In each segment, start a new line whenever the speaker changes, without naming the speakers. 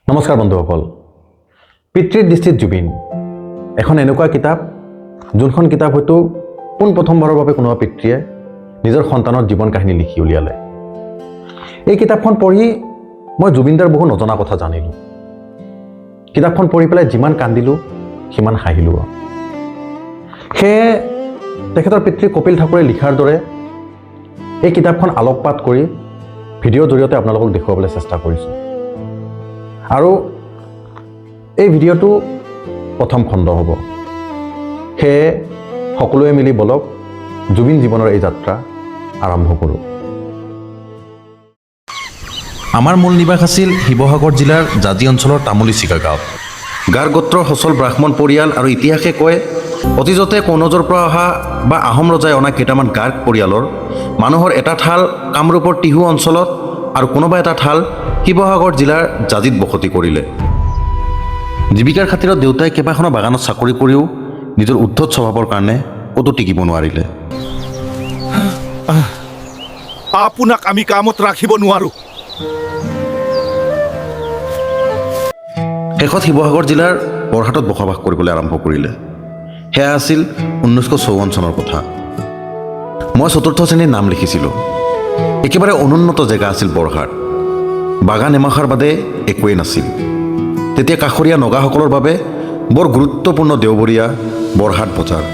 নমস্কাৰ বন্ধুসকল। পিতৃৰ দৃষ্টিত জুবিন এখন এনেকুৱা কিতাপ, যোনখন কিতাপ হয়তো পোনপ্ৰথমবাৰৰ বাবে কোনোবা পিতৃয়ে নিজৰ সন্তানৰ জীৱন কাহিনী লিখি উলিয়ালে। এই কিতাপখন পঢ়ি মই জুবিনদাৰ বহু নজনা কথা জানিলোঁ। কিতাপখন পঢ়ি পেলাই যিমান কান্দিলোঁ সিমান হাঁহিলোঁ। সেয়ে তেখেতৰ পিতৃ কপিল ঠাকুৰে লিখাৰ দৰে এই কিতাপখন আলোকপাত কৰি ভিডিঅ'ৰ জৰিয়তে আপোনালোকক দেখুৱাবলৈ চেষ্টা কৰিছোঁ। আৰু এই ভিডিঅ'টো প্ৰথম খণ্ড হ'ব। সেয়ে সকলোৱে মিলি বলক জুবিন জীৱনৰ এই যাত্ৰা আৰম্ভ কৰোঁ।
আমাৰ মূল নিবাস আছিল শিৱসাগৰ জিলাৰ জাজি অঞ্চলৰ তামুলী চিকা গাঁৱত। গাৰ্গ গোত্ৰৰ সচল ব্ৰাহ্মণ পৰিয়াল আৰু ইতিহাসে কয় অতীজতে কনৌজৰ পৰা অহা বা আহোম ৰজাই অনা কেইটামান গাৰ্গ পৰিয়ালৰ মানুহৰ এটা ঠাল কামৰূপৰ টিহু অঞ্চলত আৰু কোনোবা এটা ঠাল শিৱসাগৰ জিলাৰ জাজিত বসতি কৰিলে। জীৱিকাৰ খাতিৰত দেউতাই কেইবাখনো বাগানত চাকৰি কৰিও নিজৰ উদ্ধত স্বভাৱৰ কাৰণে ক'তো টিকিব নোৱাৰিলে।
আপোনাক আমি কামত ৰাখিব নোৱাৰোঁ।
শেষত শিৱসাগৰ জিলাৰ বৰহাটত বসবাস কৰিবলৈ আৰম্ভ কৰিলে। সেয়া আছিল 1954 চনৰ কথা। মই 4ৰ্থ শ্ৰেণীৰ নাম লিখিছিলোঁ। একেবাৰে অনুন্নত জেগা আছিল বৰহাট। বাগান এমখাৰ বাদে একোৱেই নাছিল। তেতিয়া কাষৰীয়া নগাসকলৰ বাবে বৰ গুৰুত্বপূৰ্ণ দেওবৰীয়া বৰহাট বজাৰ।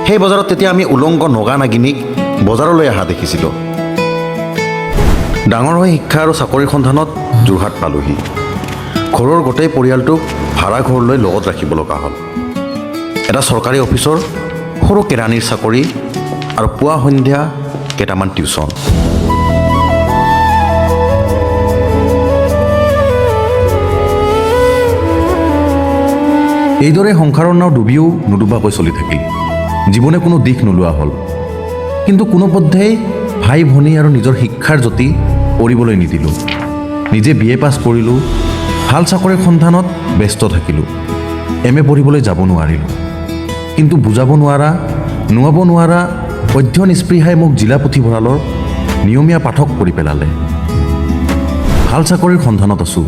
সেই বজাৰত তেতিয়া আমি উলংগ নগা নাগিনীক বজাৰলৈ অহা দেখিছিলোঁ। ডাঙৰ হৈ শিক্ষা আৰু চাকৰিৰ সন্ধানত যোৰহাট পালোহি। ঘৰৰ গোটেই পৰিয়ালটোক ভাড়া ঘৰলৈ লগত ৰাখিব লগা হ'ল। এটা চৰকাৰী অফিচৰ সৰু কেৰাণীৰ চাকৰি আৰু পুৱা সন্ধ্যা কেইটামান টিউচন। এইদৰে সংসাৰৰ নাও ডুবিও নুডুবাকৈ চলি থাকিল। জীৱনে কোনো দিশ নোলোৱা হ'ল। কিন্তু কোনোপধ্যেই ভাই ভনী আৰু নিজৰ শিক্ষাৰ জ্যোতি পঢ়িবলৈ নিদিলোঁ। নিজে BA পাছ কৰিলোঁ। ভাল চাকৰিৰ সন্ধানত ব্যস্ত থাকিলোঁ। MA পঢ়িবলৈ যাব নোৱাৰিলোঁ। কিন্তু বুজাব নোৱাৰা, নোৱাব নোৱাৰা অধ্যয়ন স্পৃহাই মোক জিলা পুথিভঁৰালৰ নিয়মীয়া পাঠক কৰি পেলালে। ভাল চাকৰিৰ সন্ধানত আছোঁ।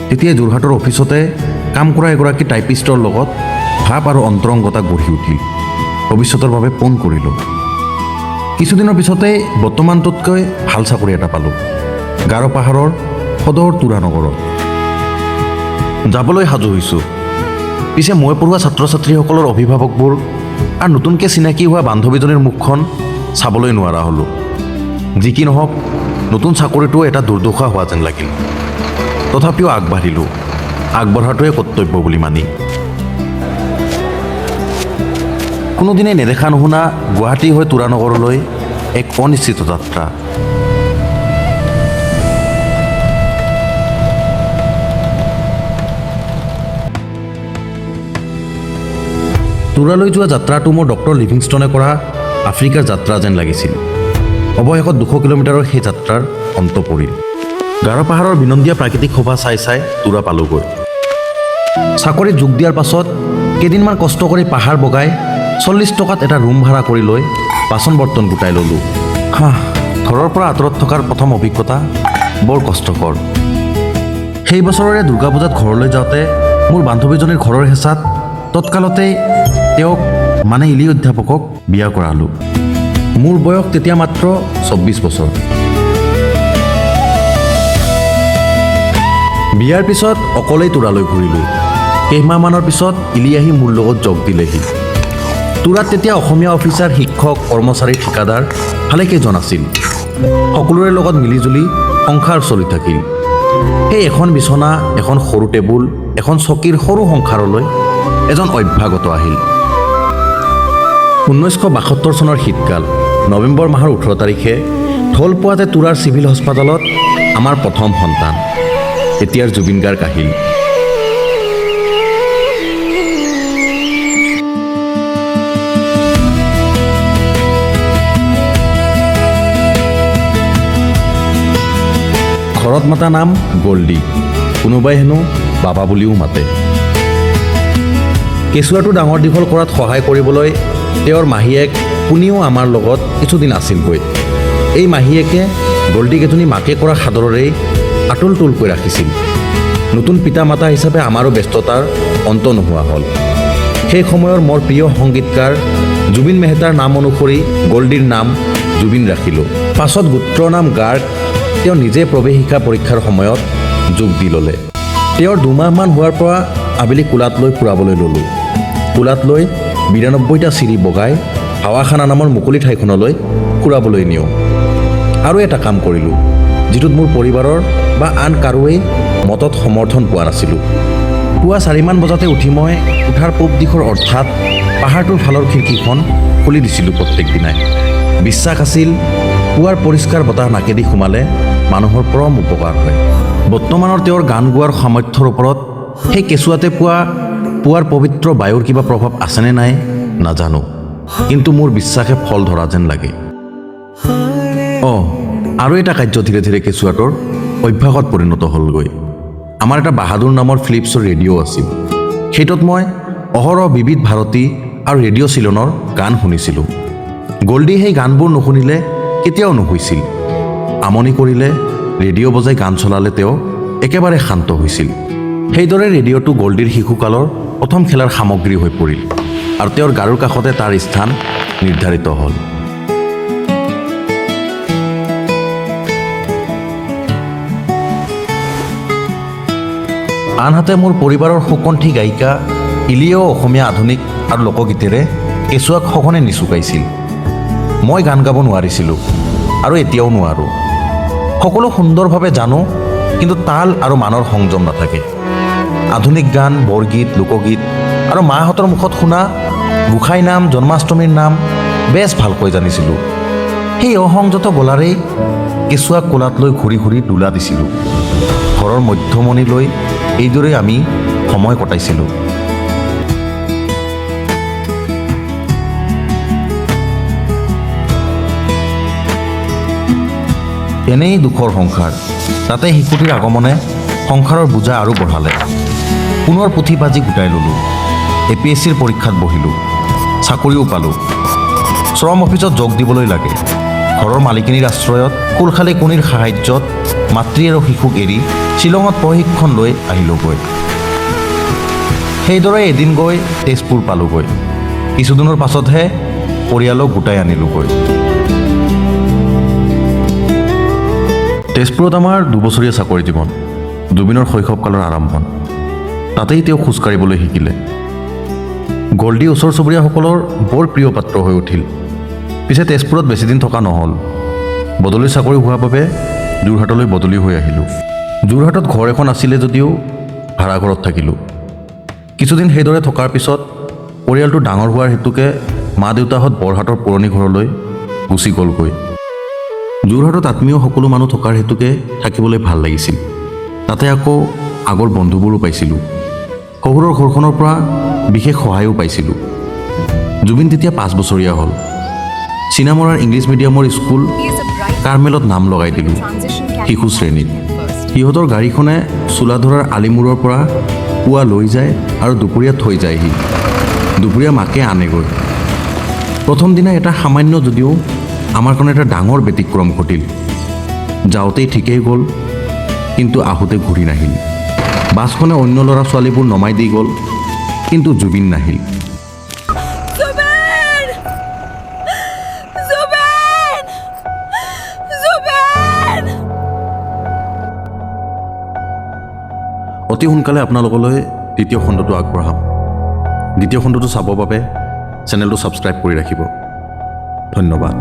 তেতিয়াই যোৰহাটৰ অফিচতে কাম কৰা এগৰাকী টাইপিষ্টৰ লগত ভাৱ আৰু অন্তৰংগতা গঢ়ি উঠিল। ভৱিষ্যতৰ বাবে পোন কৰিলোঁ। কিছুদিনৰ পিছতেই বৰ্তমানটোতকৈ ভাল চাকৰি এটা পালোঁ। গাৰো পাহাৰৰ সদৰ তুৰানগৰত যাবলৈ সাজু হৈছোঁ। পিছে মই পঢ়োৱা ছাত্ৰ ছাত্ৰীসকলৰ অভিভাৱকবোৰ আৰু নতুনকৈ চিনাকি হোৱা বান্ধৱীজনীৰ মুখখন চাবলৈ নোৱাৰা হ'লোঁ। যি কি নহওক নতুন চাকৰিটোও এটা দুৰ্দশা হোৱা যেন লাগিল। তথাপিও আগবাঢ়িলোঁ। আগবঢ়াটোৱে কৰ্তব্য বুলি মানি। কোনোদিনেই নেদেখা নুশুনা গুৱাহাটী হৈ তুৰানগৰলৈ এক অনিশ্চিত যাত্ৰা। তুৰালৈ যোৱা যাত্ৰাটো মোৰ ডক্টৰ লিভিংষ্টনে কৰা আফ্ৰিকাৰ যাত্ৰা যেন লাগিছিল। অৱশেষত 200 কিলোমিটাৰৰ সেই যাত্ৰাৰ অন্ত পৰিল। গাৰো পাহাৰৰ বিনন্দীয়া প্ৰাকৃতিক শোভা চাই চাই তুৰা পালোগৈ। চাকৰিত যোগ দিয়াৰ পাছত কেইদিনমান কষ্ট কৰি পাহাৰ বগাই 40 টকাত এটা ৰুম ভাড়া কৰি লৈ বাচন বৰ্তন গোটাই ল'লোঁ। ঘৰৰ পৰা আঁতৰত থকাৰ প্ৰথম অভিজ্ঞতা বৰ কষ্টকৰ। সেই বছৰৰে দুৰ্গা পূজাত ঘৰলৈ যাওঁতে মোৰ বান্ধৱীজনীৰ ঘৰৰ হেঁচাত তৎকালতেই তেওঁক মানে ইলি অধ্যাপকক বিয়া কৰালোঁ। মোৰ বয়স তেতিয়া মাত্ৰ 24 বছৰ। বিয়াৰ পিছত অকলেই তুৰালৈ ঘূৰিলোঁ। কেইমাহমানৰ পিছত ইলি আহি মোৰ লগত যোগ দিলেহি। তুৰাত তেতিয়া অসমীয়া অফিচাৰ, শিক্ষক, কৰ্মচাৰী, ঠিকাদাৰ ভালেকেইজন আছিল। সকলোৰে লগত মিলিজুলি সংসাৰ চলি থাকিল। সেই এখন বিচনা, এখন সৰু টেবুল, এখন চকীৰ সৰু সংসাৰলৈ এজন অভ্যাগত আহিল। 1972 চনৰ শীতকাল। নৱেম্বৰ মাহৰ 18 তাৰিখে ঢোলপুৱাতে তুৰাৰ চিভিল হস্পিটালত আমাৰ প্ৰথম সন্তান, এতিয়াৰ জুবিন গাৰ্গ আহিল। ঘৰত মাতা নাম গল্ডি, কোনোবাই হেনো বাবা বুলিও মাতে। কেঁচুৱাটো ডাঙৰ দীঘল কৰাত সহায় কৰিবলৈ তেওঁৰ মাহীয়েক পুনিও আমাৰ লগত কিছুদিন আছিলগৈ। এই মাহীয়েকে গল্ডিক এজনী মাকে কৰা সাদৰেই আতুল তুলকৈ ৰাখিছিল। নতুন পিতা মাতা হিচাপে আমাৰো ব্যস্ততাৰ অন্ত নোহোৱা হ'ল। সেই সময়ৰ মোৰ প্ৰিয় সংগীতকাৰ জুবিন মেহতাৰ নাম অনুসৰি গল্ডীৰ নাম জুবিন ৰাখিলোঁ। পাছত গোত্ৰৰ নাম গাৰ্গ তেওঁ নিজে প্ৰৱেশিকা পৰীক্ষাৰ সময়ত যোগ দি ল'লে। তেওঁৰ 2 মাহমান হোৱাৰ পৰা আবেলি কোলাত লৈ ফুৰাবলৈ ল'লোঁ। কোলাত লৈ 92টা চিৰি বগাই হাৱাখানা নামৰ মুকলি ঠাইখনলৈ ফুৰাবলৈ নিওঁ। আৰু এটা কাম কৰিলোঁ, যিটোত মোৰ পৰিবাৰৰ বা আন কাৰোৱেই মতত সমৰ্থন পোৱা নাছিলোঁ। পুৱা 4মান বজাতে উঠি মই কোঠাৰ পূব দিশৰ অৰ্থাৎ পাহাৰটোৰ ফালৰ খিৰিকীখন খুলি দিছিলোঁ প্ৰত্যেক দিনাই। বিশ্বাস আছিল পুৱাৰ পৰিষ্কাৰ বতাহ নাকেদি সোমালে মানুহৰ পৰম উপকাৰ হয়। বৰ্তমানৰ তেওঁৰ গান গোৱাৰ সামৰ্থ্যৰ ওপৰত সেই কেঁচুৱাতে পুৱাৰ পবিত্ৰ বায়ুৰ কিবা প্ৰভাৱ আছেনে নাই নাজানো, কিন্তু মোৰ বিশ্বাসে ফল ধৰা যেন লাগে। আৰু এটা কাৰ্য ধীৰে ধীৰে কেঁচুৱাটোৰ অভ্যাসত পৰিণত হ'লগৈ। আমাৰ এটা বাহাদুৰ নামৰ ফিলিপছৰ ৰেডিঅ' আছিল। সেইটোত মই অহৰহ বিবিধ ভাৰতী আৰু ৰেডিঅ' চিলনৰ গান শুনিছিলোঁ। গল্ডী সেই গানবোৰ নুশুনিলে কেতিয়াও নুশুইছিল। আমনি কৰিলে ৰেডিঅ' বজাই গান চলালে তেওঁ একেবাৰে শান্ত হৈছিল। সেইদৰে ৰেডিঅ'টো গল্ডীৰ শিশুকালৰ প্ৰথম খেলাৰ সামগ্ৰী হৈ পৰিল আৰু তেওঁৰ গাৰুৰ কাষতে তাৰ স্থান নিৰ্ধাৰিত হ'ল। আনহাতে মোৰ পৰিবাৰৰ সুকণ্ঠী গায়িকা ইলিয়েও অসমীয়া আধুনিক আৰু লোকগীতেৰে কেঁচুৱাক সঘনে নিচুকাইছিল। মই গান গাব নোৱাৰিছিলোঁ আৰু এতিয়াও নোৱাৰোঁ। সকলো সুন্দৰভাৱে জানো, কিন্তু তাল আৰু মানৰ সংযম নাথাকে। আধুনিক গান, বৰগীত, লোকগীত আৰু মাহঁতৰ মুখত শুনা গোসাঁই নাম, জন্মাষ্টমীৰ নাম বেছ ভালকৈ জানিছিলোঁ। সেই অসংযত গলাৰেই কেঁচুৱাক কোলাত লৈ ঘূৰি ঘূৰি দোলা দিছিলোঁ। ঘৰৰ মধ্যমণি লৈ এইদৰে আমি সময় কটাইছিলোঁ। এনেই দুখৰ সংসাৰ, তাতে শিশুটিৰ আগমনে সংসাৰৰ বোজা আৰু বঢ়ালে। পুনৰ পুথি বাজি গোটাই ল'লোঁ। APSCৰ পৰীক্ষাত বহিলোঁ, চাকৰিও পালোঁ। শ্ৰম অফিচত যোগ দিবলৈ লাগে। ঘৰৰ মালিকিনীৰ আশ্ৰয়ত কুলখালী কুনিৰ সাহায্যত মাতৃ আৰু শিশুক এৰি শ্বিলঙত প্ৰশিক্ষণ লৈ আহিলোঁগৈ। সেইদৰে এদিন গৈ তেজপুৰ পালোঁগৈ। কিছুদিনৰ পাছতহে পৰিয়ালক গোটাই আনিলোঁগৈ। তেজপুৰত আমাৰ 2 বছৰীয়া চাকৰি জীৱন, জুবিনৰ শৈশৱকালৰ আৰম্ভণ। তাতেই তেওঁ খোজকাঢ়িবলৈ শিকিলে। গল্ডী ওচৰ চুবুৰীয়াসকলৰ বৰ প্ৰিয় পাত্ৰ হৈ উঠিল। পিছে তেজপুৰত বেছিদিন থকা নহ'ল। বদলিৰ চাকৰি হোৱাৰ বাবে যোৰহাটলৈ বদলি হৈ আহিলোঁ। যোৰহাটত ঘৰ এখন আছিলে যদিও ভাড়াঘৰত থাকিলোঁ। কিছুদিন সেইদৰে থকাৰ পিছত পৰিয়ালটো ডাঙৰ হোৱাৰ হেতুকে মা দেউতাহঁত বৰহাটৰ পুৰণি ঘৰলৈ গুচি গ'লগৈ। যোৰহাটত আত্মীয় সকলো মানুহ থকাৰ হেতুকে থাকিবলৈ ভাল লাগিছিল। তাতে আকৌ আগৰ বন্ধুবোৰো পাইছিলোঁ। শহুৰৰ ঘৰখনৰ পৰা বিশেষ সহায়ো পাইছিলোঁ। জুবিন তেতিয়া 5 বছৰীয়া হ'ল। চিনামৰাৰ ইংলিছ মিডিয়ামৰ স্কুল কাৰ্মেলত নাম লগাই দিলোঁ শিশু শ্ৰেণীত। সিহঁতৰ গাড়ীখনে চোলাধৰাৰ আলিমূৰৰ পৰা পুৱা লৈ যায় আৰু দুপৰীয়া থৈ যায়হি। দুপৰীয়া মাকে আনেগৈ। প্ৰথম দিনা এটা সামান্য যদিও আমাৰ কাৰণে এটা ডাঙৰ ব্যতিক্ৰম ঘটিল। যাওঁতেই ঠিকেই গ'ল, কিন্তু আহোঁতে ঘূৰি নাহিল। বাছখনে অন্য ল'ৰা ছোৱালীবোৰ নমাই দি গ'ল, কিন্তু জুবিন নাহিল। অতি সোনকালে আপোনালোকলৈ দ্বিতীয় খণ্ডটো আগবঢ়াম। দ্বিতীয় খণ্ডটো চাবৰ বাবে চেনেলটো ছাবস্ক্ৰাইব কৰি ৰাখিব। ধন্যবাদ।